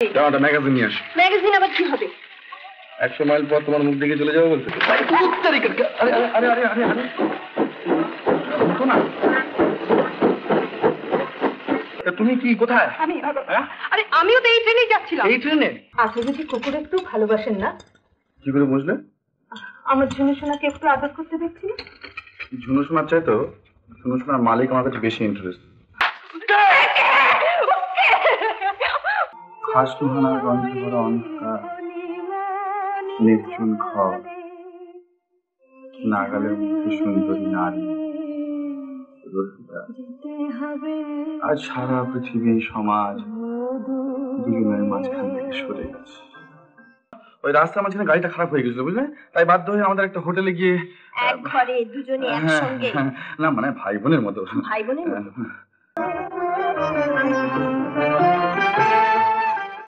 যাও একটা ম্যাগাজিন নিয়ে আস। ম্যাগাজিন আবার কি হবে? 100 মাইল পর তোমার মুখ দেখে চলে যাবো বলতে। আরে আরে আরে আরে আরে শোনা, তুমি কি কোথায়? আরে আমিও তো এই ট্রেনেই যাচ্ছিলাম। এই ট্রেনে? আপনি যদি কুকুর একটু ভালোবাসেন না? কি করে বুঝলে? আমার ঝুনু সোনাকে একটু আদর করতে দেখছি। ঝুনু শোনার চাই তো ঝুনু শোনার মালিক আমার কাছে বেশি ইন্টারেস্ট। খাস মোহনার গন্ধে ভরা অন্ধকার, নির্জন ঘর, নাগালের মধ্যে সুন্দরী নারী রসিকা। আজ সারা পৃথিবী সমাজ দুজনের মাঝখান থেকে সরে গেছে। ওই রাস্তার মাঝখানে গাড়িটা খারাপ হয়ে গেছিল বুঝলে, তাই বাধ্য হয়ে আমাদের একটা হোটেলে গিয়ে এক ঘরে দুজনে একসঙ্গে। না মানে ভাই বোনের মতো। ভাই বোনের মতো?